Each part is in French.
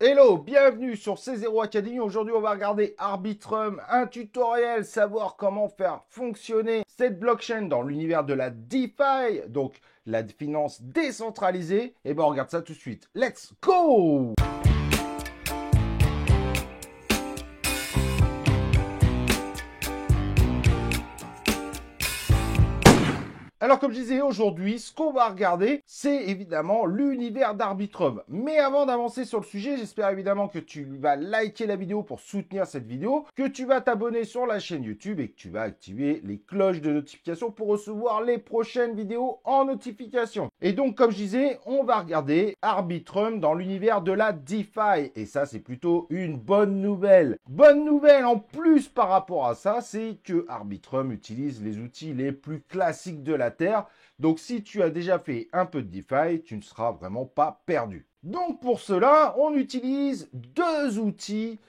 Hello, bienvenue sur C0 Academy. Aujourd'hui, on va regarder Arbitrum, un tutoriel, savoir comment faire fonctionner cette blockchain dans l'univers de la DeFi, donc la finance décentralisée. Et ben, on regarde ça tout de suite. Let's go! Alors comme je disais, aujourd'hui, ce qu'on va regarder, c'est évidemment l'univers d'Arbitrum. Mais avant d'avancer sur le sujet, j'espère évidemment que tu vas liker la vidéo pour soutenir cette vidéo, que tu vas t'abonner sur la chaîne YouTube et que tu vas activer les cloches de notification pour recevoir les prochaines vidéos en notification. Et donc, comme je disais, on va regarder Arbitrum dans l'univers de la DeFi. Et ça, c'est plutôt une bonne nouvelle. Bonne nouvelle en plus par rapport à ça, c'est que Arbitrum utilise les outils les plus classiques de la Terre. Donc, si tu as déjà fait un peu de DeFi, tu ne seras vraiment pas perdu. Donc, pour cela, on utilise deux outils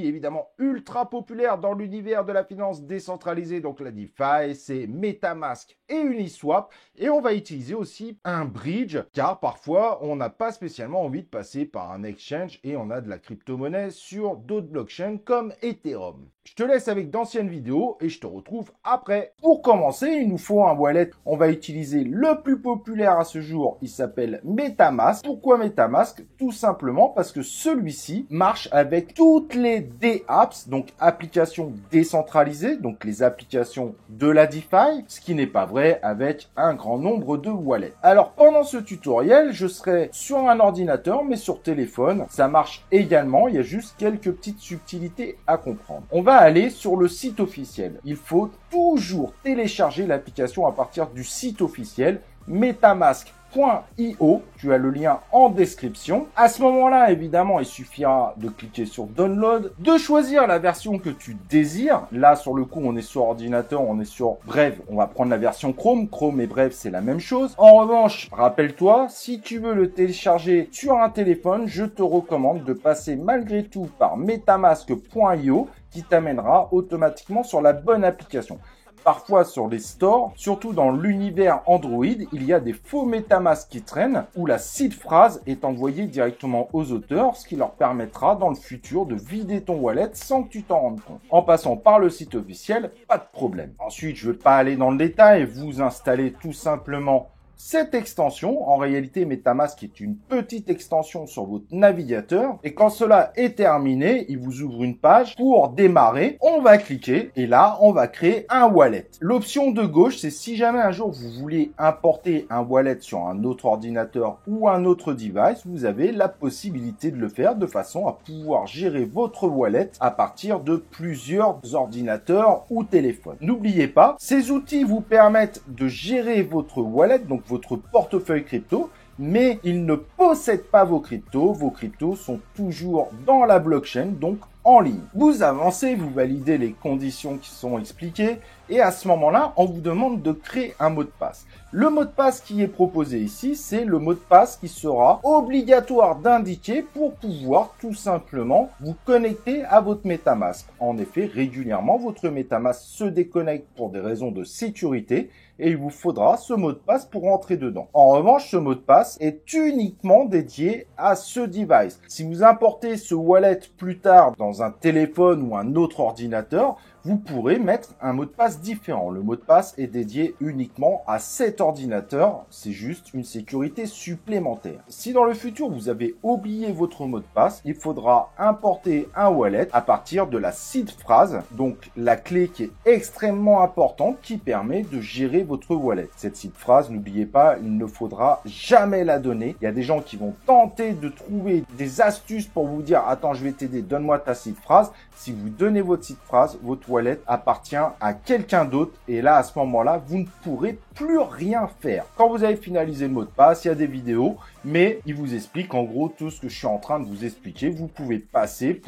évidemment ultra populaires dans l'univers de la finance décentralisée. Donc, la DeFi, c'est MetaMask et Uniswap. Et on va utiliser aussi un bridge, car parfois, on n'a pas spécialement envie de passer par un exchange et on a de la crypto-monnaie sur d'autres blockchains comme Ethereum. Je te laisse avec d'anciennes vidéos et je te retrouve après. Pour commencer, il nous faut un wallet. On va utiliser le plus populaire à ce jour. Il s'appelle MetaMask. Pourquoi MetaMask? Tout simplement parce que celui-ci marche avec toutes les DApps, donc applications décentralisées, donc les applications de la DeFi, ce qui n'est pas vrai avec un grand nombre de wallets. Alors pendant ce tutoriel, je serai sur un ordinateur, mais sur téléphone, ça marche également. Il y a juste quelques petites subtilités à comprendre. On va aller sur le site officiel. Il faut toujours télécharger l'application à partir du site officiel metamask.io. Tu as le lien en description. À ce moment-là, évidemment, il suffira de cliquer sur Download, de choisir la version que tu désires. Là, sur le coup, on est sur ordinateur, on est sur Brave. On va prendre la version Chrome. Chrome et Brave, c'est la même chose. En revanche, rappelle-toi, si tu veux le télécharger sur un téléphone, je te recommande de passer malgré tout par metamask.io qui t'amènera automatiquement sur la bonne application. Parfois sur les stores, surtout dans l'univers Android, il y a des faux MetaMask qui traînent où la seed phrase est envoyée directement aux auteurs, ce qui leur permettra dans le futur de vider ton wallet sans que tu t'en rendes compte. En passant par le site officiel, pas de problème. Ensuite, je ne vais pas aller dans le détail, vous installez tout simplement cette extension. En réalité, MetaMask est une petite extension sur votre navigateur. Et quand cela est terminé, il vous ouvre une page pour démarrer. On va cliquer et là, on va créer un wallet. L'option de gauche, c'est si jamais un jour vous voulez importer un wallet sur un autre ordinateur ou un autre device, vous avez la possibilité de le faire de façon à pouvoir gérer votre wallet à partir de plusieurs ordinateurs ou téléphones. N'oubliez pas, ces outils vous permettent de gérer votre wallet, donc votre portefeuille crypto, mais ils ne possèdent pas vos cryptos. Vos cryptos sont toujours dans la blockchain, donc en ligne. Vous avancez, vous validez les conditions qui sont expliquées et à ce moment-là, on vous demande de créer un mot de passe. Le mot de passe qui est proposé ici, c'est le mot de passe qui sera obligatoire d'indiquer pour pouvoir tout simplement vous connecter à votre MetaMask. En effet, régulièrement, votre MetaMask se déconnecte pour des raisons de sécurité et il vous faudra ce mot de passe pour rentrer dedans. En revanche, ce mot de passe est uniquement dédié à ce device. Si vous importez ce wallet plus tard dans un téléphone ou un autre ordinateur, vous pourrez mettre un mot de passe différent. Le mot de passe est dédié uniquement à cet ordinateur. C'est juste une sécurité supplémentaire. Si dans le futur, vous avez oublié votre mot de passe, il faudra importer un wallet à partir de la seed phrase, donc la clé qui est extrêmement importante qui permet de gérer votre wallet. Cette seed phrase, n'oubliez pas, il ne faudra jamais la donner. Il y a des gens qui vont tenter de trouver des astuces pour vous dire « Attends, je vais t'aider, donne-moi ta seed phrase ». Si vous donnez votre seed phrase, votre wallet appartient à quelqu'un d'autre et là, à ce moment-là, vous ne pourrez plus rien faire. Quand vous avez finalisé le mot de passe, il y a des vidéos, mais il vous explique en gros tout ce que je suis en train de vous expliquer. Vous pouvez passer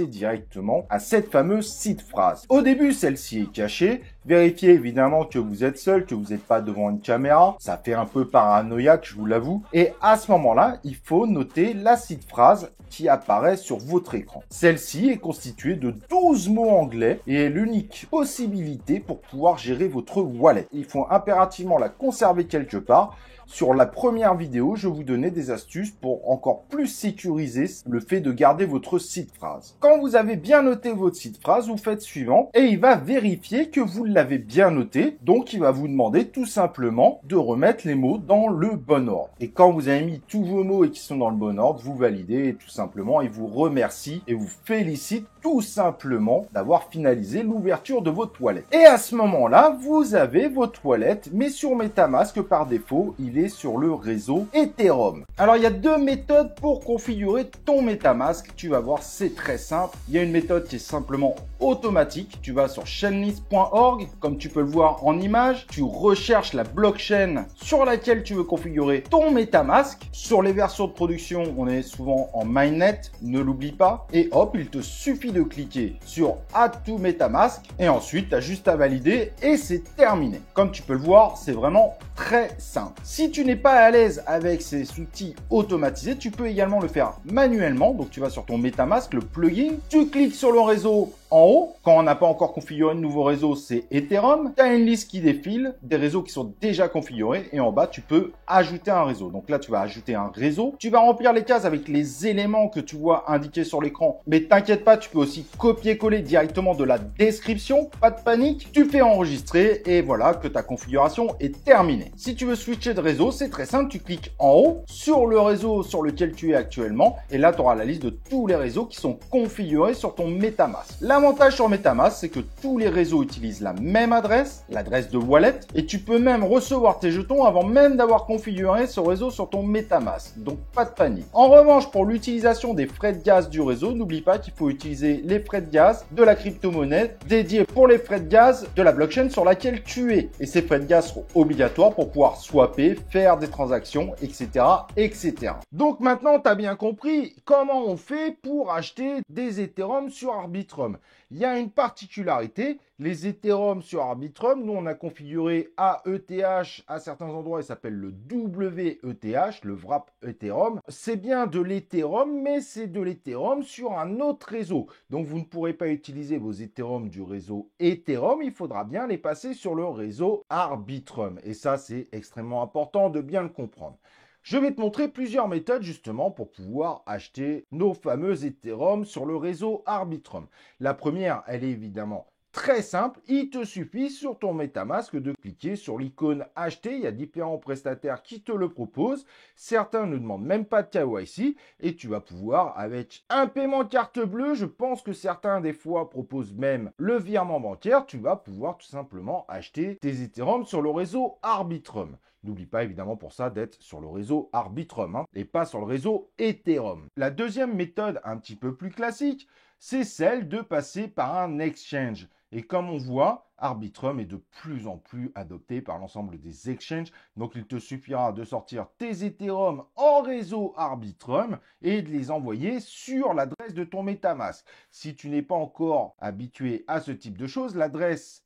directement à cette fameuse seed phrase. Au début, celle-ci est cachée. Vérifiez évidemment que vous êtes seul, que vous n'êtes pas devant une caméra. Ça fait un peu paranoïaque, je vous l'avoue. Et à ce moment-là, il faut noter la seed phrase qui apparaît sur votre écran. Celle-ci est constituée de 12 mots anglais et est l'unique possibilité pour pouvoir gérer votre wallet. Il faut impérativement la conserver quelque part. sur la première vidéo, je vous donnais des astuces pour encore plus sécuriser le fait de garder votre seed phrase. Quand vous avez bien noté votre seed phrase, vous faites suivant et il va vérifier que vous l'avez bien noté. Donc, il va vous demander tout simplement de remettre les mots dans le bon ordre. Et quand vous avez mis tous vos mots et qui sont dans le bon ordre, vous validez et tout simplement, il vous remercie et vous félicite tout simplement d'avoir finalisé l'ouverture de votre wallet. Et à ce moment-là, vous avez votre wallet, mais sur MetaMask, par défaut, il est sur le réseau Ethereum. Alors, il y a deux méthodes pour configurer ton MetaMask. Tu vas voir, c'est très simple. Il y a une méthode qui est simplement automatique. Tu vas sur chainlist.org, comme tu peux le voir en image. Tu recherches la blockchain sur laquelle tu veux configurer ton MetaMask. Sur les versions de production, on est souvent en mainnet, ne l'oublie pas. Et hop, il te suffit de cliquer sur Add to MetaMask et ensuite tu as juste à valider et c'est terminé. Comme tu peux le voir, c'est vraiment très simple. Si tu n'es pas à l'aise avec ces outils automatisés, tu peux également le faire manuellement. Donc tu vas sur ton MetaMask, le plugin, tu cliques sur le réseau en haut. Quand on n'a pas encore configuré de nouveau réseau, c'est Ethereum. Tu as une liste qui défile, des réseaux qui sont déjà configurés et en bas, tu peux ajouter un réseau. Donc là, tu vas ajouter un réseau. Tu vas remplir les cases avec les éléments que tu vois indiqués sur l'écran. Mais t'inquiète pas, tu peux aussi copier-coller directement de la description. Pas de panique. Tu fais enregistrer et voilà que ta configuration est terminée. Si tu veux switcher de réseau, c'est très simple. Tu cliques en haut sur le réseau sur lequel tu es actuellement et là, tu auras la liste de tous les réseaux qui sont configurés sur ton MetaMask. L'avantage sur MetaMask, c'est que tous les réseaux utilisent la même adresse, l'adresse de wallet, et tu peux même recevoir tes jetons avant même d'avoir configuré ce réseau sur ton MetaMask. Donc, pas de panique. En revanche, pour l'utilisation des frais de gaz du réseau, n'oublie pas qu'il faut utiliser les frais de gaz de la crypto-monnaie dédiée pour les frais de gaz de la blockchain sur laquelle tu es. Et ces frais de gaz seront obligatoires pour pouvoir swapper, faire des transactions, etc., etc. Donc, maintenant, tu as bien compris comment on fait pour acheter des Ethereum sur Arbitrum. Il y a une particularité, les Ethereum sur Arbitrum, nous on a configuré AETH à certains endroits, il s'appelle le WETH, le wrap Ethereum. C'est bien de l'Ethereum, mais c'est de l'Ethereum sur un autre réseau. Donc vous ne pourrez pas utiliser vos Ethereum du réseau Ethereum, il faudra bien les passer sur le réseau Arbitrum. Et ça, c'est extrêmement important de bien le comprendre. Je vais te montrer plusieurs méthodes justement pour pouvoir acheter nos fameux Ethereum sur le réseau Arbitrum. La première, elle est évidemment très simple. Il te suffit sur ton MetaMask de cliquer sur l'icône acheter. Il y a différents prestataires qui te le proposent. Certains ne demandent même pas de KYC et tu vas pouvoir avec un paiement carte bleue. Je pense que certains des fois proposent même le virement bancaire. Tu vas pouvoir tout simplement acheter tes Ethereum sur le réseau Arbitrum. N'oublie pas évidemment pour ça d'être sur le réseau Arbitrum et pas sur le réseau Ethereum. La deuxième méthode un petit peu plus classique, c'est celle de passer par un exchange. Et comme on voit, Arbitrum est de plus en plus adopté par l'ensemble des exchanges. Donc, il te suffira de sortir tes Ethereum en réseau Arbitrum et de les envoyer sur l'adresse de ton MetaMask. Si tu n'es pas encore habitué à ce type de choses, l'adresse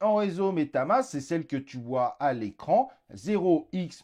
en réseau MetaMask, c'est celle que tu vois à l'écran, 0x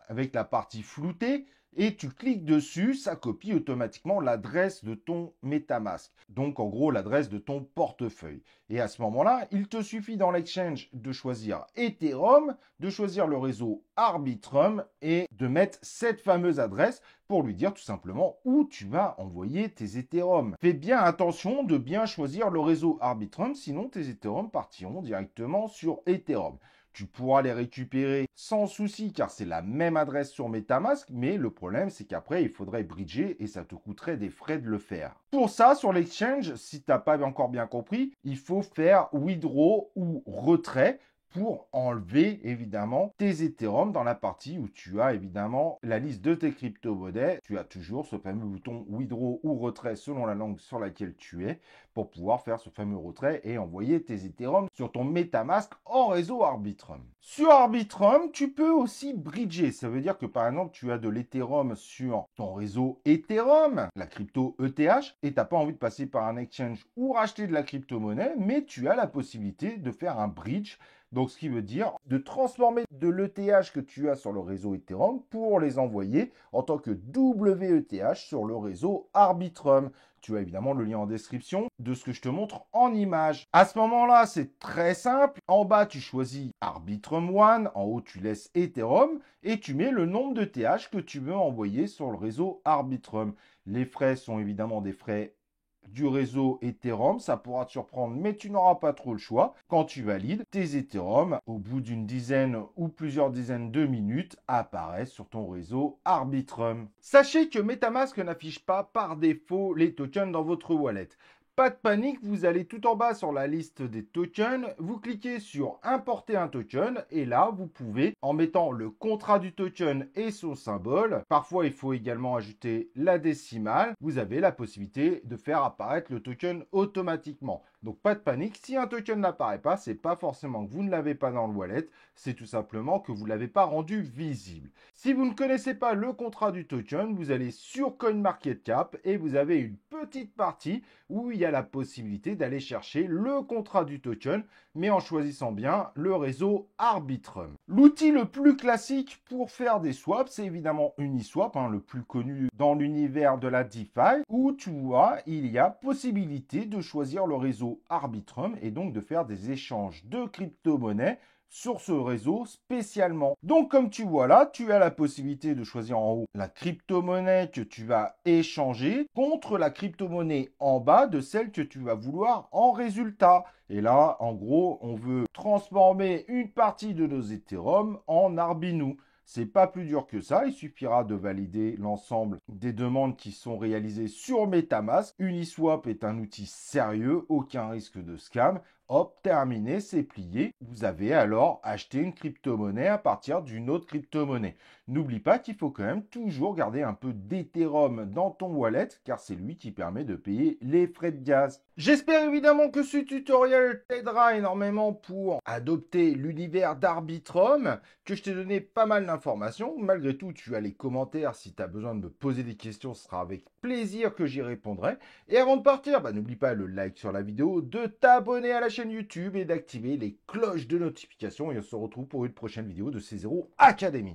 avec la partie floutée. Et tu cliques dessus, ça copie automatiquement l'adresse de ton MetaMask. Donc, en gros, l'adresse de ton portefeuille. Et à ce moment-là, il te suffit dans l'exchange de choisir Ethereum, de choisir le réseau Arbitrum et de mettre cette fameuse adresse pour lui dire tout simplement où tu vas envoyer tes Ethereum. Fais bien attention de bien choisir le réseau Arbitrum, sinon tes Ethereum partiront directement sur Ethereum. Tu pourras les récupérer sans souci car c'est la même adresse sur MetaMask, mais le problème c'est qu'après il faudrait bridger et ça te coûterait des frais de le faire. Pour ça, sur l'exchange, si tu n'as pas encore bien compris, il faut faire withdraw ou retrait pour enlever évidemment tes Ethereum dans la partie où tu as évidemment la liste de tes crypto-monnaies. Tu as toujours ce fameux bouton withdraw ou retrait selon la langue sur laquelle tu es pour pouvoir faire ce fameux retrait et envoyer tes Ethereum sur ton MetaMask en réseau Arbitrum. Sur Arbitrum, tu peux aussi bridger. Ça veut dire que par exemple, tu as de l'Ethereum sur ton réseau Ethereum, la crypto ETH, et tu n'as pas envie de passer par un exchange ou racheter de la crypto-monnaie, mais tu as la possibilité de faire un bridge Donc, ce qui veut dire de transformer de l'ETH que tu as sur le réseau Ethereum pour les envoyer en tant que WETH sur le réseau Arbitrum. Tu as évidemment le lien en description de ce que je te montre en image. À ce moment-là, c'est très simple. En bas, tu choisis Arbitrum One. En haut, tu laisses Ethereum et tu mets le nombre de TH que tu veux envoyer sur le réseau Arbitrum. Les frais sont évidemment des frais du réseau Ethereum, ça pourra te surprendre, mais tu n'auras pas trop le choix. Quand tu valides, tes Ethereum, au bout d'une dizaine ou plusieurs dizaines de minutes, apparaissent sur ton réseau Arbitrum. Sachez que MetaMask n'affiche pas par défaut les tokens dans votre wallet. Pas de panique, vous allez tout en bas sur la liste des tokens, vous cliquez sur importer un token et là vous pouvez, en mettant le contrat du token et son symbole, parfois il faut également ajouter la décimale, vous avez la possibilité de faire apparaître le token automatiquement. Donc pas de panique, si un token n'apparaît pas, c'est pas forcément que vous ne l'avez pas dans le wallet, c'est tout simplement que vous ne l'avez pas rendu visible. Si vous ne connaissez pas le contrat du token, vous allez sur CoinMarketCap et vous avez une petite partie où il y a la possibilité d'aller chercher le contrat du token, mais en choisissant bien le réseau Arbitrum. L'outil le plus classique pour faire des swaps, c'est évidemment Uniswap, le plus connu dans l'univers de la DeFi, où tu vois, il y a possibilité de choisir le réseau Arbitrum et donc de faire des échanges de crypto-monnaies sur ce réseau spécialement. Donc comme tu vois là, tu as la possibilité de choisir en haut la crypto-monnaie que tu vas échanger contre la crypto-monnaie en bas de celle que tu vas vouloir en résultat. Et là, en gros, on veut transformer une partie de nos Ethereum en Arbinu. C'est pas plus dur que ça, il suffira de valider l'ensemble des demandes qui sont réalisées sur MetaMask. Uniswap est un outil sérieux, aucun risque de scam. Hop, terminé, c'est plié. Vous avez alors acheté une crypto-monnaie à partir d'une autre crypto-monnaie. N'oublie pas qu'il faut quand même toujours garder un peu d'Ethereum dans ton wallet, car c'est lui qui permet de payer les frais de gaz. J'espère évidemment que ce tutoriel t'aidera énormément pour adopter l'univers d'Arbitrum, que je t'ai donné pas mal d'informations. Malgré tout, tu as les commentaires. Si tu as besoin de me poser des questions, ce sera avec plaisir que j'y répondrai. Et avant de partir, n'oublie pas le like sur la vidéo, de t'abonner à la chaîne YouTube et d'activer les cloches de notification. Et on se retrouve pour une prochaine vidéo de C0 Academy.